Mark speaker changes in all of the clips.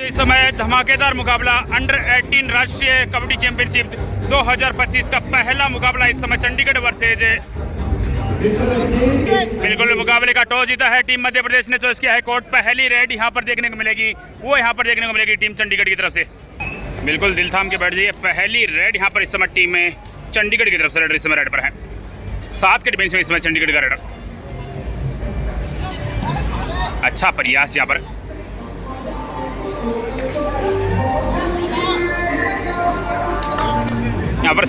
Speaker 1: इस समय धमाकेदार मुकाबला अंडर 18 राष्ट्रीय कबड्डी चैंपियनशिप 2025 का पहला मुकाबला इस समय चंडीगढ़ वर्सेज बिल्कुल मुकाबले का टॉस जीता है टीम मध्य प्रदेश ने चॉइस किया है कोर्ट। पहली रेड यहाँ पर देखने को मिलेगी, वो यहाँ पर देखने को मिलेगी टीम चंडीगढ़ की तरफ से। बिल्कुल दिल थाम के बैठ जाइए, पहली रेड यहाँ पर इस समय टीम में चंडीगढ़ की तरफ से रेड इस समय रेड पर है। 7 के डिफेंस में इस समय चंडीगढ़ का रेडर। अच्छा प्रयास यहाँ पर, यहाँ पर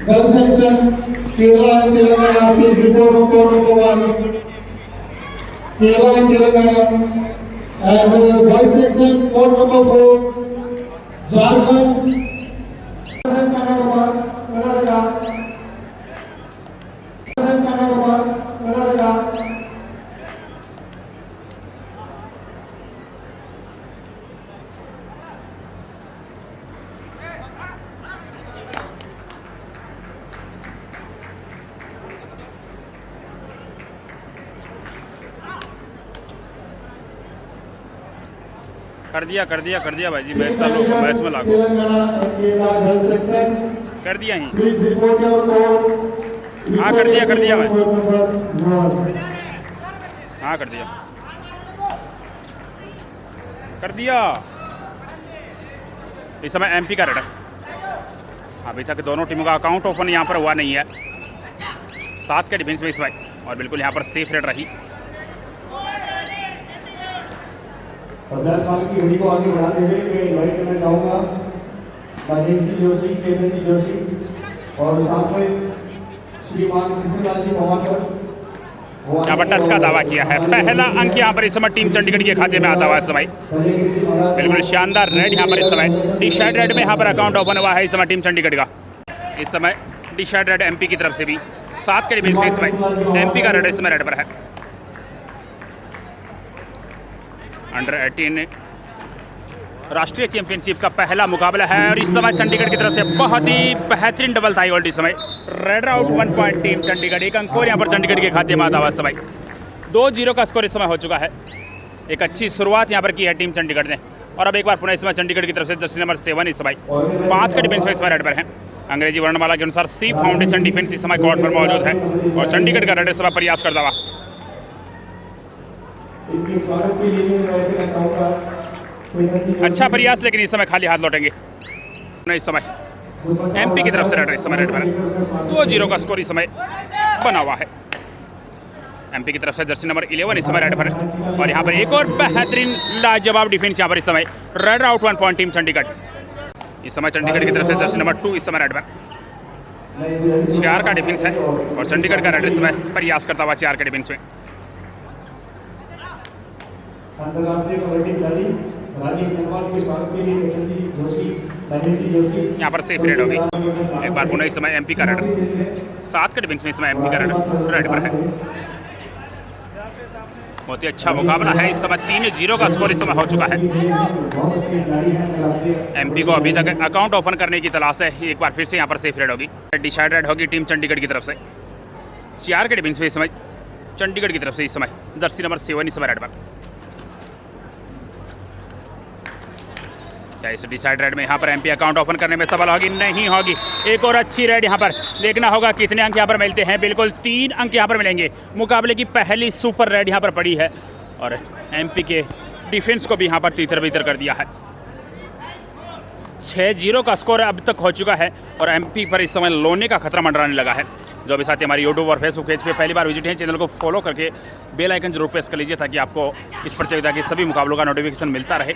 Speaker 2: girls section Kerala and Telangana, please report of court number 1 Kerala and Telangana and boys section court number 4 Jharkhand
Speaker 1: कर दिया भाई जी, मैच चालू, मैच में लागू कर दिया ही। हाँ कर दिया भाई, हाँ कर दिया। इस समय एमपी का रेडर। अभी तक दोनों टीमों का अकाउंट ओपन यहाँ पर हुआ नहीं है। 7 के डिफेंस में इस भाई, और बिल्कुल यहाँ पर सेफ रेड रही।
Speaker 2: 15 साल की घड़ी को आगे बढ़ाते हुए मैं इनवाइट करना चाहूँगा राजेश जी जोशी, केतन जी जोशी और साथ में श्रीमान कृष्णलाल जी पवार
Speaker 1: यहाँ पर टच का दावा किया है। पहला अंक यहाँ पर इस समय टीम चंडीगढ़ के खाते में आता हुआ इस समय। बिल्कुल शानदार रेड यहाँ पर इस समय डिसाइड रेड में यहाँ पर अकाउंट ओपन हुआ है इस समय टीम चंडीगढ़ का। इस समय डिसाइड रेड एमपी की तरफ से भी 7 के डिफेंस में इस समय एमपी का रेड इस समय रेड पर है। अंडर 18 राष्ट्रीय चैंपियनशिप का पहला मुकाबला है और इस समय चंडीगढ़ की तरफ से बहुत ही बेहतरीन डबल थाई होल्ड इस समय। Red out 1 point team Chandigarh, एक अंक और यहाँ पर चंडीगढ़ के खाते में आता हुआ समय। 2-0 का स्कोर इस समय हो चुका है। एक अच्छी शुरुआत यहाँ पर की है टीम चंडीगढ़ ने। और अब एक बार पुनः इस समय चंडीगढ़ की तरफ से जर्सी नंबर 7 इस समय 5 के डिफेंस में इस समय रेड पर है। अंग्रेजी वर्णमाला के अनुसार सी फाउंडेशन डिफेंस इस समय कोर्ट पर मौजूद है और चंडीगढ़ का रेड इस समय प्रयास करता हुआ। अच्छा प्रयास, लेकिन इस समय खाली हाथ लौटेंगे इस समय एमपी की तरफ से रेडर इस समय रेड पर 2-0 का स्कोर इस समय बना हुआ है। एमपी की तरफ से जर्सी नंबर 11 इस समय रेड पर है और यहाँ पर एक और बेहतरीन लाजवाब डिफेंस यहाँ पर इस समय। Red out 1 point team Chandigarh. इस समय चंडीगढ़ की तरफ से जर्सी नंबर 2 इस समय रेड पर 4 का डिफेंस है और चंडीगढ़ का रेड इस समय प्रयास करता हुआ 4 के डिफेंस में।
Speaker 2: अंतर्राष्ट्रीय कबड्डी खिलाड़ी राजेश नेवाल के स्वागत के लिए केतन जी जोशी, राजेश जी जोशी
Speaker 1: यहाँ पर सेफ रेड होगी। एक बार पुनः इस समय एमपी का रेडर 7 के डिफेंस में इस समय एमपी का रेडर रेड पर है। बहुत ही अच्छा मुकाबला है। इस समय 3-0 का स्कोर इस समय हो चुका है। एमपी को अभी तक अकाउंट ओपन करने की तलाश है। एक बार फिर से यहाँ पर सेफ रेड होगी, डिसाइड रेड होगी टीम चंडीगढ़ की तरफ से। 4 के डिफेंस में इस समय चंडीगढ़ की तरफ से इस समय जर्सी नंबर 7 इस समय रेड पर। क्या इस डिसाइड रेड में यहाँ पर एमपी अकाउंट ओपन करने में सफल होगी? नहीं होगी। एक और अच्छी रेड यहाँ पर देखना होगा कितने अंक यहाँ पर मिलते हैं। बिल्कुल 3 अंक यहाँ पर मिलेंगे। मुकाबले की पहली सुपर रेड यहाँ पर पड़ी है और एमपी के डिफेंस को भी यहाँ पर तीतर बीतर कर दिया है। 6-0 का स्कोर अब तक हो चुका है और एमपी पर इस समय लोने का खतरा मंडराने लगा है। जो भी साथी हमारी यूट्यूब और फेसबुक पेज पे पहली बार विजिट हैं, चैनल को फॉलो करके बेल आइकन जरूर प्रेस कर लीजिए ताकि आपको इस प्रतियोगिता के सभी मुकाबलों का नोटिफिकेशन मिलता रहे।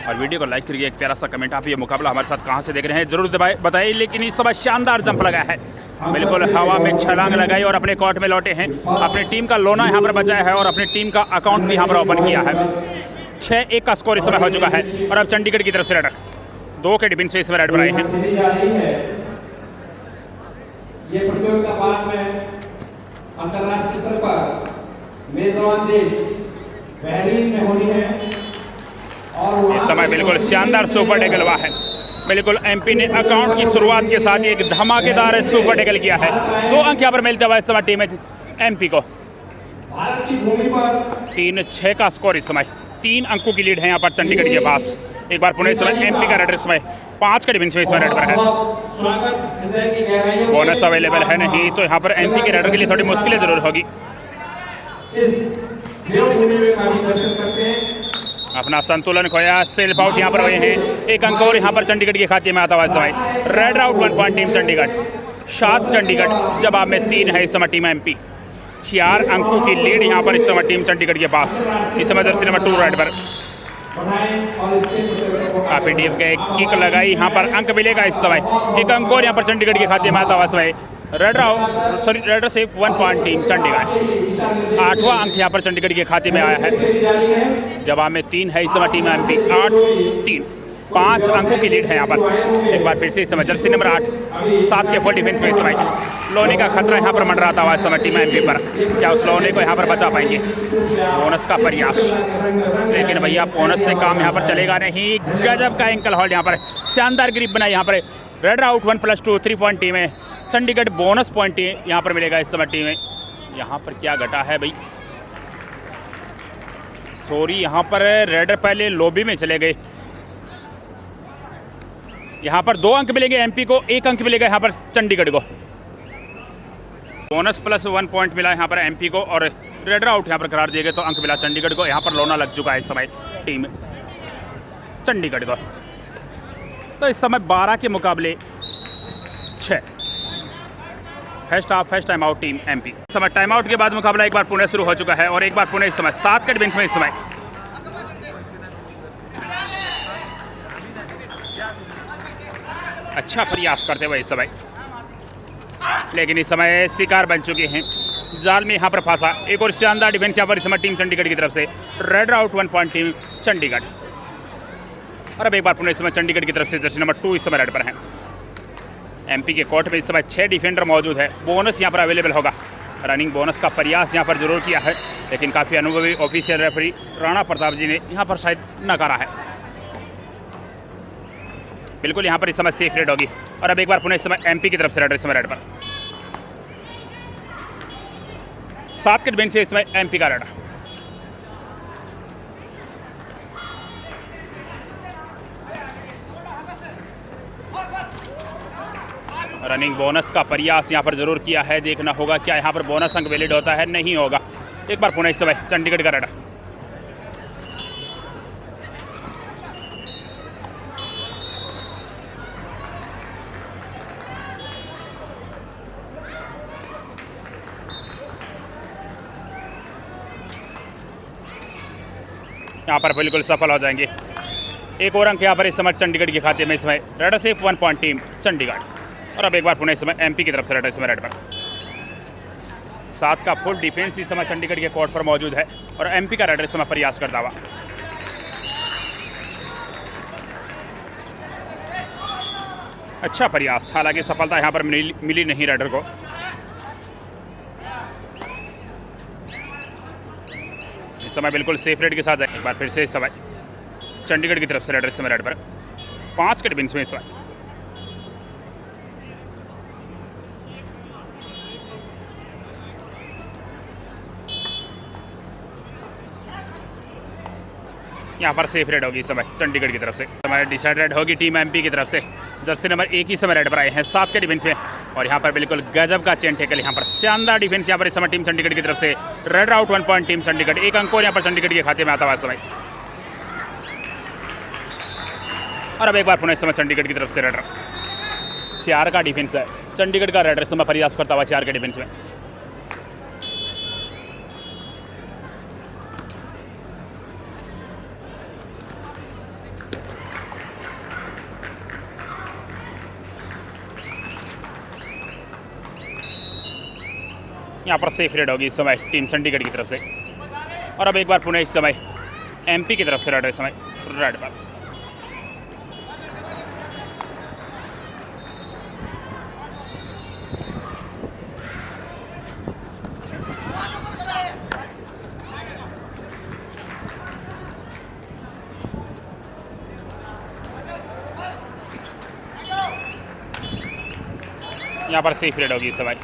Speaker 1: और वीडियो को लाइक करिए। एक प्यारा सा कमेंट, आप ये मुकाबला हमारे साथ कहाँ से देख रहे हैं जरूर बताइए। लेकिन इस समय शानदार जंप लगा है, बिल्कुल हवा में छलांग लगाई और अपने कोर्ट में लौटे हैं। अपनी टीम का लोना यहाँ पर बचाया है और अपनी टीम का अकाउंट भी यहाँ पर ओपन किया है। 6-1 का स्कोर इस समय हो चुका है और अब चंडीगढ़ की तरफ से रेडर 2 के डिफेंस से इस समय रेड पर आए हैं।
Speaker 2: ये प्रतियोगिता बाद में अंतर्राष्ट्रीय स्तर पर मेजबान देश बहरीन में होनी है और
Speaker 1: इस समय बिल्कुल शानदार सुपर डे गलवा है। बिल्कुल एमपी ने अकाउंट की शुरुआत के साथ ही एक धमाकेदार सुपर टैकल किया है। 2 अंक यहाँ पर मिलते हुए इस समय टीम एमपी को। 3-6 का स्कोर इस समय, 3 अंकों की लीड है यहाँ पर चंडीगढ़ के पास। एक बार पुणे इस समय एमपी का रेडर इस समय 5 का डिफेंस में इस समय रेड पर है। बोनस अवेलेबल है नहीं तो यहाँ पर एमपी के रेडर के लिए थोड़ी मुश्किलें जरूर होगी। अपना संतुलन खोया, सेल्फ आउट यहाँ पर हुए हैं। 1 अंक और यहाँ पर चंडीगढ़ के खाते में आता हुआ इस समय। Red out 1 point team Chandigarh. 7 Chandigarh जवाब में 3 है इस समय टीम एमपी। 4 अंकों की लीड यहाँ पर इस समय टीम चंडीगढ़ के पास। इस समय जर्सी नंबर 2 रेड पर पीडीएफ का एक किक लगाई, यहाँ पर अंक मिलेगा इस समय। 1 अंक और यहाँ पर चंडीगढ़ के खाते में आता हुआ समय। Raider safe 1 point team Chandigarh. 8वां अंक यहाँ पर चंडीगढ़ के खाते में आया है। जवाब में 3 है इस समय टीम एमपी। 8-3, 5 अंकों की लीड है यहाँ पर। एक बार फिर से इस समय जर्सी नंबर 8 7 के फुल डिफेंस में इस समय लोने का खतरा यहाँ पर मंडराता हुआ इस समय टीम एमपी पर। क्या उस लोने को यहाँ पर बचा पाएंगे? बोनस का प्रयास, लेकिन भैया बोनस से काम यहाँ पर चलेगा नहीं। गजब का एंकल होल्ड यहाँ पर, शानदार ग्रिप बनाई यहाँ पर। रेडर आउट 1+2 3 पॉइंट टीम है चंडीगढ़। बोनस पॉइंट यहाँ पर मिलेगा इस समय टीम में। यहाँ पर क्या घटा है भाई? सॉरी, यहाँ पर रेडर पहले लॉबी में चले गए। यहाँ पर 2 अंक मिलेंगे एमपी को, 1 अंक मिलेगा यहाँ पर चंडीगढ़ को। बोनस +1 पॉइंट मिला यहाँ पर एमपी को और रेडर आउट यहाँ पर करार दिए गए तो अंक मिला चंडीगढ़ को। यहाँ पर लोना लग चुका है इस समय टीम चंडीगढ़ को। तो इस समय 12 के मुकाबले 6। First time out team MP. इस समय टाइम आउट के बाद मुकाबला एक बार पुणे शुरू हो चुका है और एक बार पुणे इस समय 7 के डिफेंस में इस समय। अच्छा प्रयास करते हुए इस समय, लेकिन इस समय शिकार बन चुके हैं। जाल में यहाँ पर फंसा। एक और शानदार डिफेंस यहाँ पर इस समय टीम चंडीगढ़ की तरफ से। Raider out 1 point team Chandigarh. और अब एक बार पुणे इस समय चंडीगढ़ की तरफ से जर्सी नंबर 2 इस समय रेड पर है। एमपी के कोर्ट में इस समय 6 डिफेंडर मौजूद है। बोनस यहाँ पर अवेलेबल होगा। रनिंग बोनस का प्रयास यहाँ पर जरूर किया है, लेकिन काफ़ी अनुभवी ऑफिशियल रेफरी राणा प्रताप जी ने यहाँ पर शायद नकारा है। बिल्कुल यहाँ पर इस समय सेफ रेड होगी। और अब एक बार पुणे इस समय एमपी की तरफ से रेडर इस समय रेड पर। 7 के डिफेंस से इस समय एमपी का रेडर। रनिंग बोनस का प्रयास यहाँ पर जरूर किया है। देखना होगा क्या यहाँ पर बोनस अंक वैलिड होता है, नहीं होगा। एक बार पुणे इस समय चंडीगढ़ का रेडर। यहाँ पर बिल्कुल सफल हो जाएंगे। एक और अंक यहाँ पर इस समय चंडीगढ़ के खाते में इस समय। Raider safe 1 point team Chandigarh. और अब एक बार पुणे इस समय एमपी की तरफ से रेडर इस समय रेड पर। 7 का फुल डिफेंस इस समय चंडीगढ़ के कोर्ट पर मौजूद है और एमपी का रेडर इस समय प्रयास करता हुआ। अच्छा प्रयास, हालांकि सफलता यहाँ पर मिली नहीं रेडर को। इस समय बिल्कुल सेफ रेड के साथ है। एक बार फिर से इस समय चंडीगढ़ की तरफ से रेडर इस समय रेड पर। 5 के डिफेंस में इस समय। यहाँ पर सेफ रेड होगी इस समय चंडीगढ़ की तरफ से। समय डिसाइडेड होगी टीम एमपी की तरफ से। जर्सी नंबर 1 ही समय रेड पर आए हैं 7 के डिफेंस में। और यहाँ पर बिल्कुल गजब का चेन टेकल, यहाँ पर शानदार डिफेंस यहाँ पर इस समय टीम चंडीगढ़ की तरफ से। Red out 1 point team Chandigarh. 1 अंक और यहाँ पर चंडीगढ़ के खाते में आता हुआ इस समय। और अब एक बार पुणे इस समय चंडीगढ़ की तरफ से रेडर। 4 का डिफेंस है चंडीगढ़ का। रेडर इस समय प्रयास करता हुआ 4 के डिफेंस में। यहाँ पर सेफ रेड होगी इस समय टीम चंडीगढ़ की तरफ से। और अब एक बार पुणे इस समय एमपी की तरफ से रेड इस समय रेड पर। यहाँ पर सेफ रेड होगी इस समय।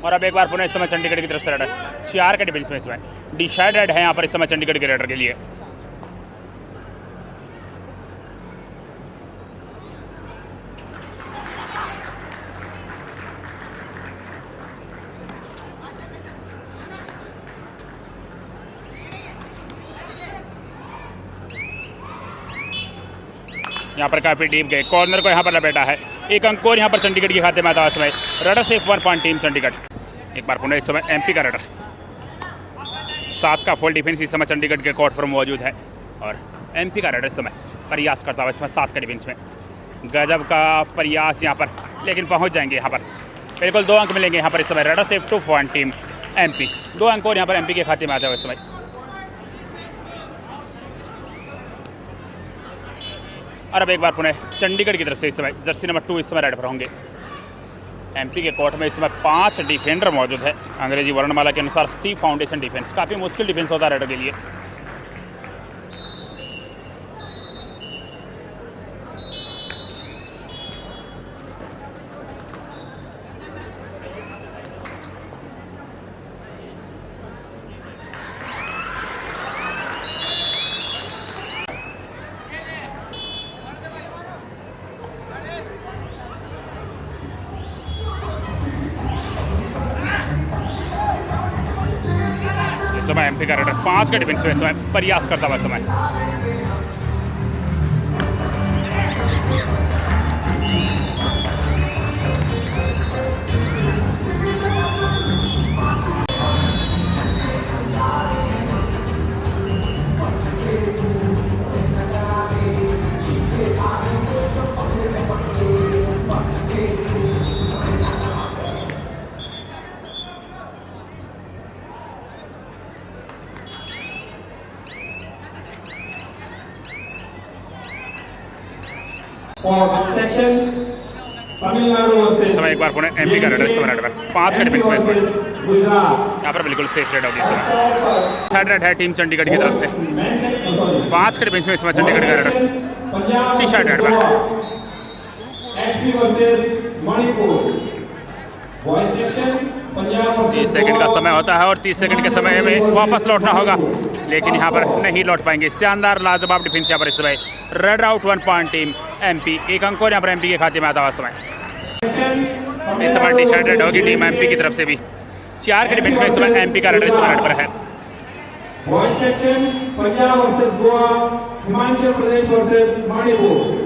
Speaker 1: और अब एक बार पुनः इस समय चंडीगढ़ की तरफ से रेड है, 4 के डिफेंस में इस समय डिसाइडेड है यहाँ पर इस समय चंडीगढ़ के रेडर के लिए। यहाँ पर काफ़ी डीप गए, कॉर्नर को यहाँ पर लपेटा है, एक अंक और यहाँ पर चंडीगढ़ के खाते में आता है इस समय। Rudder safe 1 point team Chandigarh. एक बार पुनः इस समय एमपी का रडर, 7 का फुल डिफेंस इस समय चंडीगढ़ के कोर्ट पर मौजूद है। और एमपी का रडर इस समय प्रयास करता हुआ इस समय 7 का डिफेंस में, गजब का प्रयास यहाँ पर, लेकिन पहुँच जाएंगे यहाँ पर, बिल्कुल 2 अंक मिलेंगे यहाँ पर इस समय। Rudder safe 2 point team MP, 2 अंक और यहाँ पर एमपी के खाते में आते हुए इस समय। और अब एक बार पुनः चंडीगढ़ की तरफ से इस समय जर्सी नंबर 2 इस समय रेड पर होंगे। एमपी के कोर्ट में इस समय 5 डिफेंडर मौजूद है। अंग्रेजी वर्णमाला के अनुसार सी फाउंडेशन डिफेंस, काफ़ी मुश्किल डिफेंस होता है रेडर के लिए। समय एमपी का रेडर 5 के डिफेंस में समय प्रयास करता हुआ समय। समय एक बार पुनः एमपी का रेडर इस समय रेड पर 5 के डिफेंस में यहाँ पर बिल्कुल सेफ रेड होगी इस समय। साइड रेड है टीम चंडीगढ़ की तरफ से, 5 के डिफेंस में इस समय चंडीगढ़ का रेडर टी शर्ट रेड पर। 30 सेकंड का समय होता है और 30 सेकंड के समय में वापस लौटना होगा, लेकिन यहाँ पर नहीं लौट पाएंगे। शानदार लाजवाब डिफेंस यहाँ पर इस समय। Red out 1 point team MP, 1 अंक और यहाँ पर एमपी के खाते में आता हुआ समय। इस समय डिसाइडेड होगी टीम एमपी की तरफ से भी। 4 के डिफेंस में इस समय एमपी का रेडर इस समय रेड पर है।
Speaker 2: Punjab versus Goa, Himachal Pradesh versus Manipur.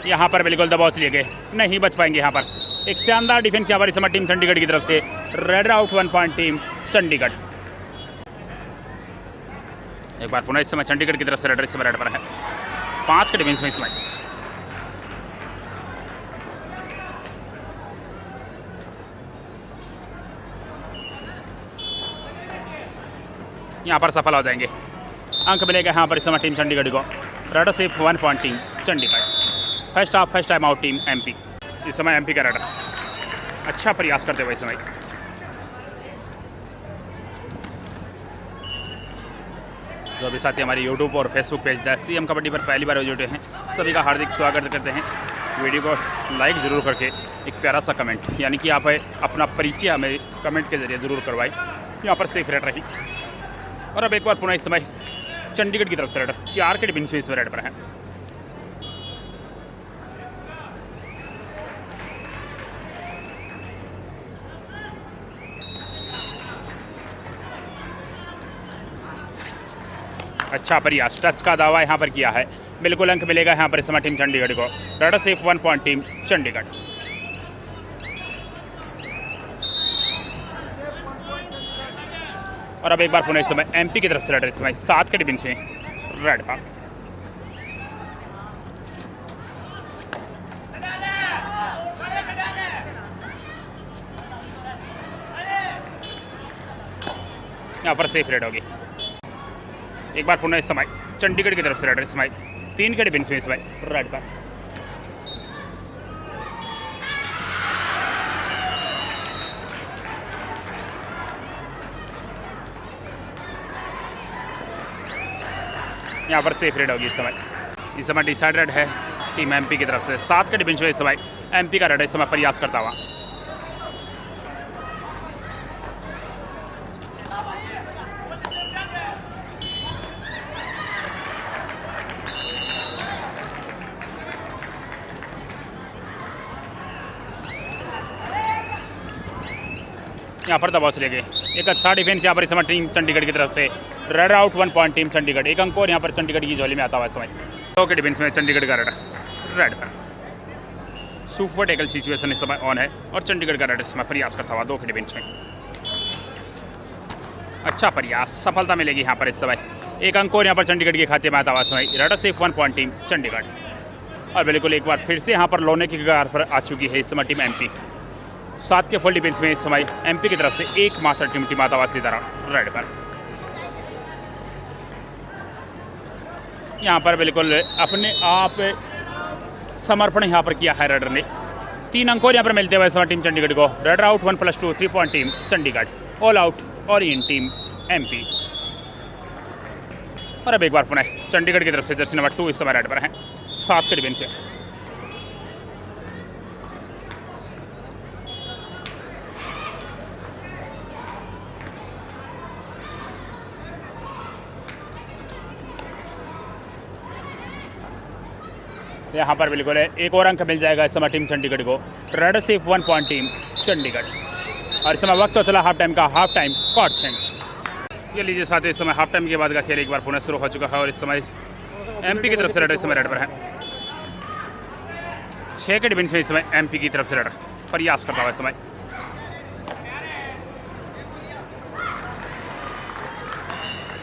Speaker 1: यहाँ पर बिल्कुल दबाव से लिए गए, नहीं बच पाएंगे यहाँ पर। एक शानदार डिफेंस यहाँ पर इस समय टीम चंडीगढ़ की तरफ से। Red out 1 point team Chandigarh. एक बार पुनः इस समय चंडीगढ़ की तरफ से रेडर इस समय रेड पर है, 5 के डिफेंस में इस समय। यहाँ पर सफल हो जाएंगे, अंक मिलेगा यहाँ पर इस समय टीम चंडीगढ़ को। रेडर सिर्फ 1 point team Chandigarh. First half first time out team MP. इस समय एमपी का रेडर अच्छा प्रयास करते हुए इस समय। जो भी साथी हमारे यूट्यूब और Facebook page the CM kabaddi पर पहली बार जुटे हैं, सभी का हार्दिक स्वागत करते हैं। वीडियो को लाइक ज़रूर करके एक प्यारा सा कमेंट, यानी कि आप अपना परिचय हमें कमेंट के जरिए ज़रूर करवाएं। यहाँ पर सेफ रेड रही। और अब एक बार पुनः इस समय चंडीगढ़ की तरफ से रेडर 4 के डिफेंस में इस रेड पर है। अच्छा प्रयास, टच का दावा यहाँ पर किया है, बिल्कुल अंक मिलेगा यहाँ पर इस समय टीम चंडीगढ़ को। Raider safe 1 point team Chandigarh. और अब एक बार पुनः इस समय एमपी की तरफ से रेडर इस समय 7 के डिफेंस में रेड पर। यहाँ पर सेफ रेड होगी। एक बार पुनः इस समय चंडीगढ़ की तरफ से रेडर इस समय 3 के डिफेंस में इस समय रेड पर। यहाँ पर सेफ रेड होगी इस समय डिसाइडेड है टीम एमपी की तरफ से। 7 के डिफेंस में इस समय एमपी का रेड इस समय प्रयास करता हुआ। यहाँ पर दबाव से ले गए। एक अच्छा डिफेंस यहाँ पर इस समय टीम चंडीगढ़ की तरफ से। Red out 1 point team Chandigarh. एक अंक और यहाँ पर चंडीगढ़ की झोली में आता हुआ इस समय। 2 के डिफेंस में चंडीगढ़ का रेड पर सुपर टेकल सिचुएशन इस समय ऑन है और चंडीगढ़ का रेड इस समय प्रयास करता हुआ 2 के डिफेंस में। अच्छा प्रयास, सफलता मिलेगी यहाँ पर इस समय। एक अंक और यहाँ पर चंडीगढ़ के खाते में आता हुआ समय। Red safe 1 point team Chandigarh. और बिल्कुल एक बार फिर से यहाँ पर लोने की कगार पर आ चुकी है इस समय टीम एमपी। 7 के फुल डिफेंस में इस समय एमपी की तरफ से एकमात्र टिमटिमाता हुआ सितारा रेड पर। यहाँ पर बिल्कुल अपने आप समर्पण यहाँ पर किया है रेडर ने। 3 अंक और यहाँ पर मिलते हुए इस समय टीम चंडीगढ़ को। Red out 1+2 3 point team Chandigarh. All out और इन टीम एमपी। और अब एक बार पुनः चंडीगढ़ की तरफ से जर्सी नंबर 2 इस समय रेड पर है 7 के डिफेंस से। यहाँ पर बिल्कुल है एक और अंक मिल जाएगा इस समय टीम चंडीगढ़ को। रेड सिर्फ 1 पॉइंट टीम चंडीगढ़। और इस समय वक्त तो चला हाफ टाइम का। Half time chord change. ये लीजिए साथ ही इस समय हाफ टाइम के बाद का खेल एक बार पुनः शुरू हो चुका है और इस समय एमपी की तरफ से रेडर इस समय रेड पर है। 6 के डिफेंस में इस समय एमपी की तरफ से रेडर प्रयास करता हुआ इस समय।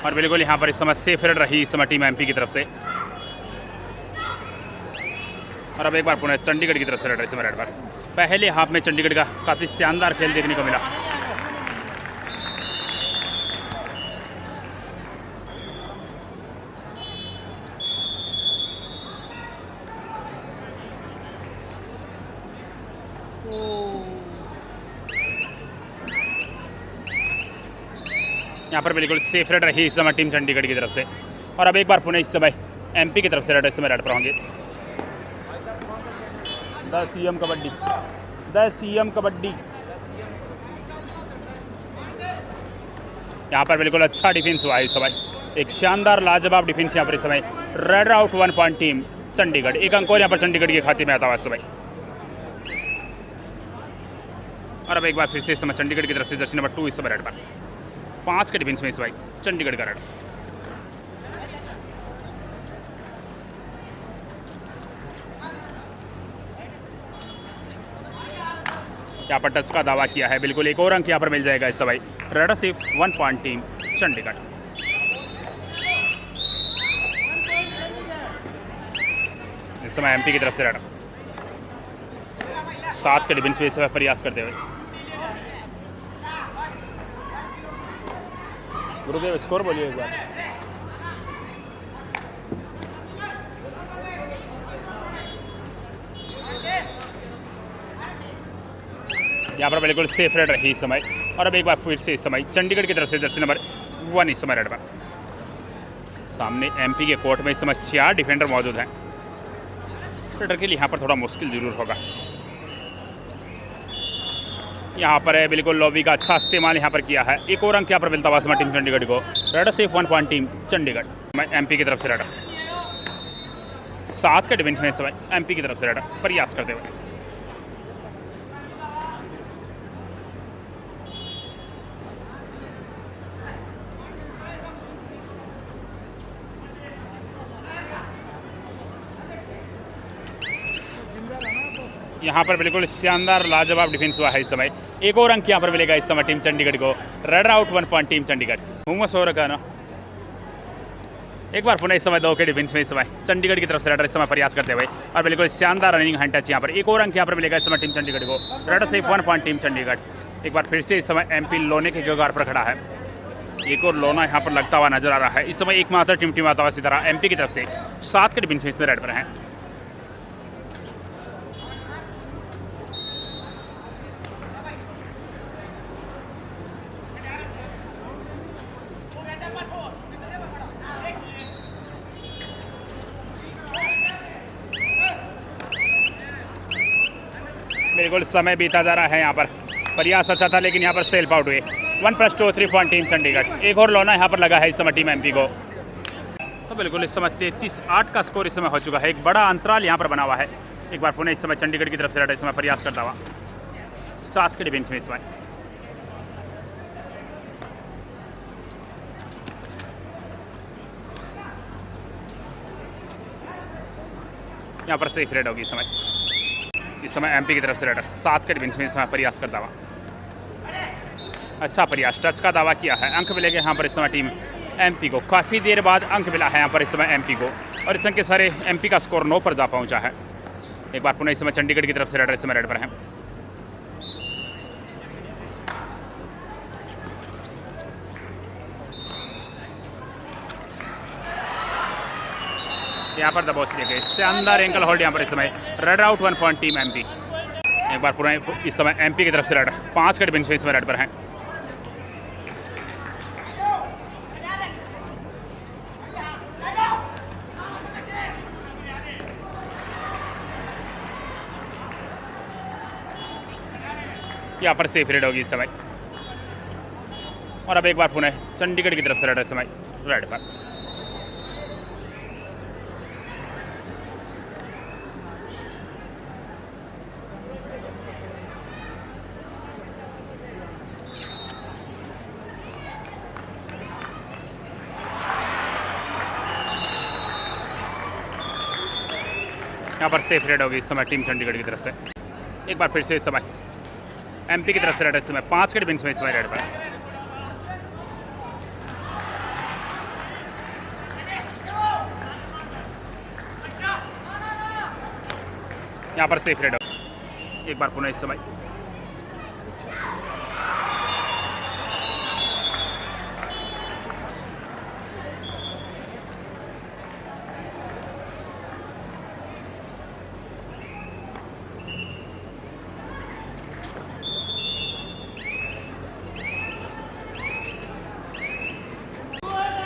Speaker 1: और बिल्कुल यहाँ पर इस समय सेफ रेड रही इस समय टीम एमपी की तरफ से। और अब एक बार पुनः चंडीगढ़ की तरफ से रेड इस समय रेड पर। पहले हाफ में चंडीगढ़ का काफ़ी शानदार खेल देखने को मिला। यहाँ पर बिल्कुल सेफ रेड रही इस समय टीम चंडीगढ़ की तरफ से। और अब एक बार पुनः इस समय एमपी की तरफ से रेड इस समय रेड पर होंगे। The CM kabaddi, the CM kabaddi. यहाँ पर बिल्कुल अच्छा डिफेंस हुआ है इस समय। एक शानदार लाजवाब डिफेंस यहाँ पर इस समय। Red out 1 point team Chandigarh. एक अंक और यहाँ पर चंडीगढ़ के खाते में आता हुआ इस समय। और अब एक बार फिर से इस समय चंडीगढ़ की तरफ से जर्सी नंबर 2 इस समय रेड पर। 5 के डिफेंस में इस समय चंडीगढ़ का रेड। यहाँ पर टच का दावा किया है। बिल्कुल एक और अंक यहाँ पर मिल जाएगा इस समय। रेड सिर्फ 1 पॉइंट टीम चंडीगढ़। इस समय एमपी की तरफ से रेड 7 के डिफेंस में इस समय प्रयास करते हुए। गुरुदेव स्कोर बोलिए एक बार। यहाँ पर बिल्कुल सेफ रेड रही इस समय। और अब एक बार फिर से इस समय चंडीगढ़ की तरफ से जर्सी नंबर 1 इस समय रेड पर। सामने एमपी के कोर्ट में इस समय 4 डिफेंडर मौजूद हैं। रेडर के लिए यहाँ पर थोड़ा मुश्किल जरूर होगा। यहाँ पर है बिल्कुल लॉबी का अच्छा इस्तेमाल यहाँ पर किया है। एक और अंक यहाँ पर मिलता हुआ समय टीम चंडीगढ़ को। Raider safe 1 point team Chandigarh. मैं एमपी की तरफ से रेडर 7 के डिफेंस में इस समय एमपी की तरफ से रेडर प्रयास करते हुए। यहाँ पर बिल्कुल शानदार लाजवाब डिफेंस हुआ है इस समय। एक और अंक यहाँ पर मिलेगा इस समय टीम चंडीगढ़ को। Red out 1 point team Chandigarh. Humus हो रखा ना। एक बार पुनः इस समय 2 के डिफेंस में इस समय चंडीगढ़ की तरफ से रेडर इस समय प्रयास करते हुए। और बिल्कुल शानदार रनिंग हैंड टच यहाँ पर। एक और अंक यहाँ पर मिलेगा इस समय टीम चंडीगढ़ को। रेडर सिर्फ 1 पॉइंट टीम चंडीगढ़। एक बार फिर से इस समय एमपी लोने के कगार पर खड़ा है। एक और लोना यहाँ पर लगता हुआ नजर आ रहा है इस समय। एकमात्र टिमटिमाता हुआ सितारा एमपी की तरफ से 7 के डिफेंस में इस रेड पर है। बिल्कुल समय बीता जा रहा है यहाँ पर। प्रयास अच्छा था लेकिन यहाँ पर सेल्फ आउट हुए। 1+2 3 पॉइंट टीम चंडीगढ़। एक और लौना यहाँ पर लगा है इस समय टीम एमपी को। तो बिल्कुल इस समय 33-8 का स्कोर इस समय हो चुका है। एक बड़ा अंतराल यहाँ पर बना हुआ है। एक बार पुनः इस समय चंडीगढ़ की तरफ से इस समय प्रयास करता हुआ 7 के डिफेंस में इस समय। यहाँ पर सेफ रेड होगी इस समय एमपी की तरफ से रेडर 7 के डिफेंस में इस समय प्रयास करता हुआ। अच्छा प्रयास, टच का दावा किया है। अंक मिलेगा यहाँ पर इस समय टीम एमपी को। काफ़ी देर बाद अंक मिला है यहाँ पर इस समय एमपी को और इस के सारे एमपी का स्कोर 9 पर जा पहुँचा है। एक बार पुनः इस समय चंडीगढ़ की तरफ से रेडर इस समय रेड पर है। यहाँ पर दबोच लिए गए। शानदार एंकल होल्ड यहाँ पर इस समय। Red out 1 point team MP. एक बार पुनः इस समय एमपी की तरफ से रेडर 5 के डिफेंस में इस समय रेड पर है। यहाँ पर सेफ रेड होगी इस समय और अब एक बार पुनः चंडीगढ़ की तरफ से रेड इस समय रेड पर। यहाँ पर सेफ रेड होगी इस समय टीम चंडीगढ़ की तरफ से। एक बार फिर से इस समय एमपी की तरफ से रेड इस समय 5 के डिफेंस में इस समय रेड पर। यहाँ पर सेफ रेड होगी। एक बार पुनः इस समय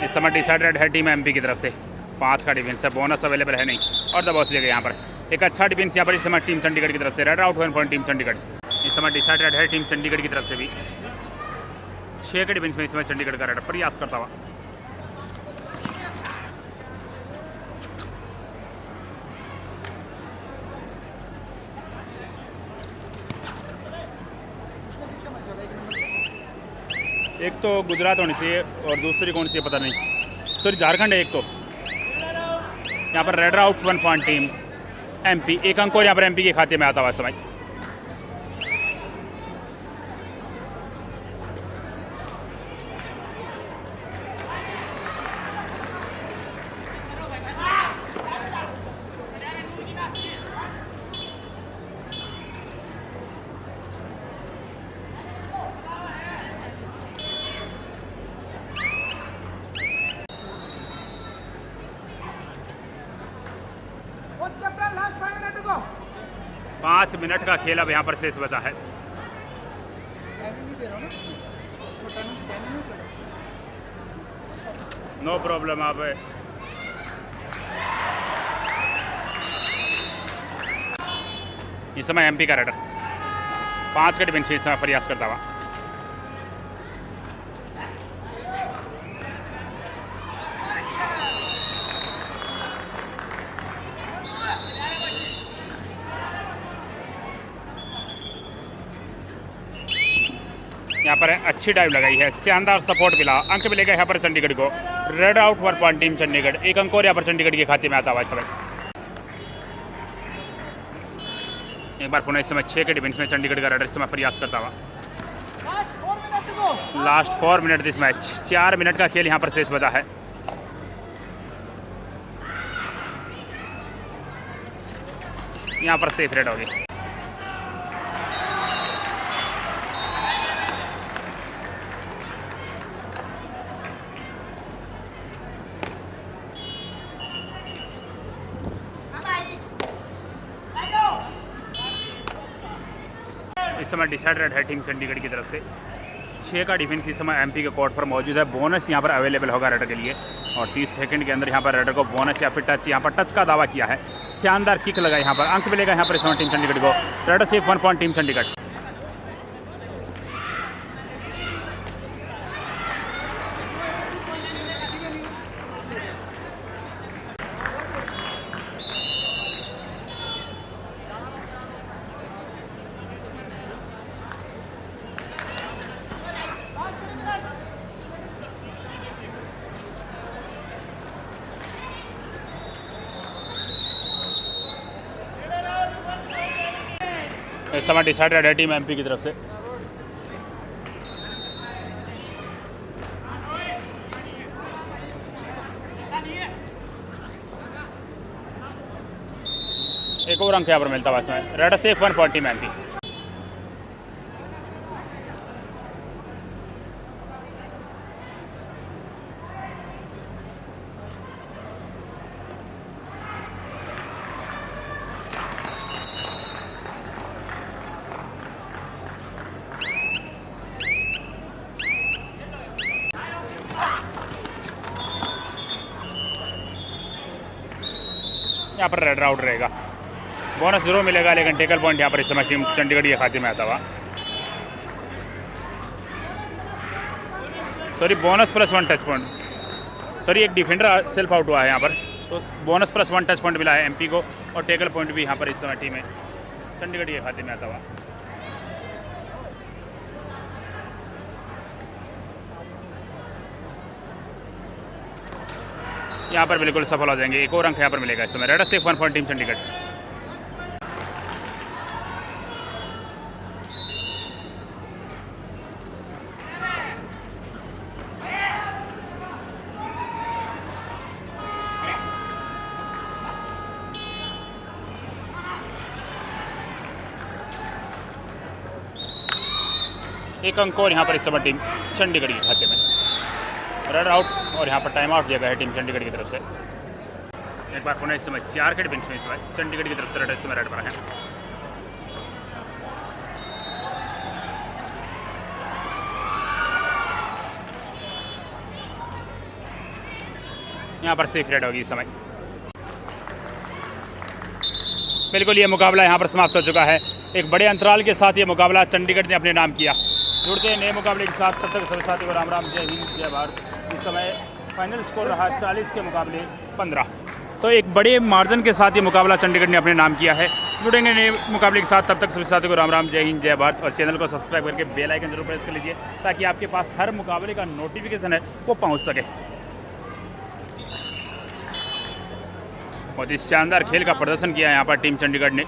Speaker 1: इस समय डिसाइडेड है टीम एमपी की तरफ से। 5 का डिफेंस है, बोनस अवेलेबल है नहीं और दबोच लिया गया यहाँ पर। एक अच्छा डिफेंस यहाँ पर इस समय टीम चंडीगढ़ की तरफ से। Red out 1 point team Chandigarh. इस समय डिसाइडेड है टीम चंडीगढ़ की तरफ से भी। 6 के डिफेंस में इस समय चंडीगढ़ का रेडर प्रयास करता हुआ। एक तो गुजरात होनी चाहिए और दूसरी कौन सी है पता नहीं, सॉरी झारखंड है एक तो। यहाँ पर raider out 1 point team MP. एक अंक और यहाँ पर एमपी के खाते में आता हुआ समय। पाँच मिनट का खेल अब यहाँ पर शेष बचा है। No problem. अब इस समय एमपी का रेडर 5 के डिफेंस में इस समय प्रयास करता हुआ। यहाँ पर अच्छी डाइव लगाई है, शानदार सपोर्ट मिला। अंक मिलेगा यहाँ पर चंडीगढ़ को। Red out 1 point team Chandigarh. एक अंक और यहाँ पर चंडीगढ़ के खाते में आता हुआ इस समय। एक बार पुनः इस समय 6 के डिफेंस में चंडीगढ़ का रेडर इस समय प्रयास करता हुआ। Last 4 minute this match. 4 minute का खेल यहाँ पर शेष बचा है। यहाँ पर सेफ रेड होगी। इस समय डिसाइडेड है टीम चंडीगढ़ की तरफ से। 6 का डिफेंस इस समय एमपी के कोर्ट पर मौजूद है। बोनस यहाँ पर अवेलेबल होगा रेडर के लिए और 30 सेकंड के अंदर यहाँ पर रेडर को बोनस या फिर टच, यहाँ पर टच का दावा किया है। शानदार किक लगा, यहाँ पर अंक मिलेगा यहाँ पर इस समय टीम चंडीगढ़ को। रेडर सिर्फ 1 पॉइंट टीम चंडीगढ़। इस समय डिसाइडेड है टीम एमपी की तरफ से। एक और अंक यहाँ पर मिलता है इसमें। Raider safe 1 point team MP. यहाँ पर रेडर आउट रहेगा। बोनस 0 मिलेगा लेकिन टेकल पॉइंट यहाँ पर इस समय टीम चंडीगढ़ के खाते में आता हुआ। Sorry, bonus plus 1 touch point. Sorry, एक डिफेंडर सेल्फ आउट हुआ है यहाँ पर, तो बोनस प्लस 1 टच पॉइंट मिला है एमपी को और टेकल पॉइंट भी यहाँ पर इस समय टीम में चंडीगढ़ के खाते में आता हुआ। यहाँ पर बिल्कुल सफल हो जाएंगे। एक और अंक यहाँ पर मिलेगा इस समय। रेडर सिर्फ 1 पॉइंट टीम चंडीगढ़। एक अंक और यहाँ पर इस समय टीम चंडीगढ़ के खाते में। रन आउट और यहाँ पर टाइम आउट दिया गया है टीम चंडीगढ़ की तरफ से। एक बार पुनः इस समय 4 के डिफेंस में इस समय चंडीगढ़ की तरफ से रेडर इस समय रेड पर है। यहाँ पर सेफ रेड होगी इस समय। बिल्कुल ये मुकाबला यहाँ पर समाप्त हो चुका है। एक बड़े अंतराल के साथ ये मुकाबला चंडीगढ़ ने अपने नाम किया। जुड़ते हैं नए मुकाबले के साथ, तब तक सभी साथियों को राम राम, जय हिंद, जय भारत। इस समय फाइनल स्कोर रहा 40 के मुकाबले 15। तो एक बड़े मार्जिन के साथ ये मुकाबला चंडीगढ़ ने अपने नाम किया है। जुड़ेंगे नए मुकाबले के साथ, तब तक सभी साथियों को राम राम, जय हिंद, जय भारत। और चैनल को सब्सक्राइब करके बेल आइकन जरूर प्रेस कर लीजिए ताकि आपके पास हर मुकाबले का नोटिफिकेशन है वो पहुँच सके। बहुत ही शानदार खेल का प्रदर्शन किया है यहाँ पर टीम चंडीगढ़ ने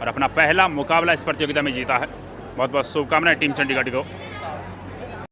Speaker 1: और अपना पहला मुकाबला इस प्रतियोगिता में जीता है। बहुत बहुत शुभकामनाएं टीम चंडीगढ़ को।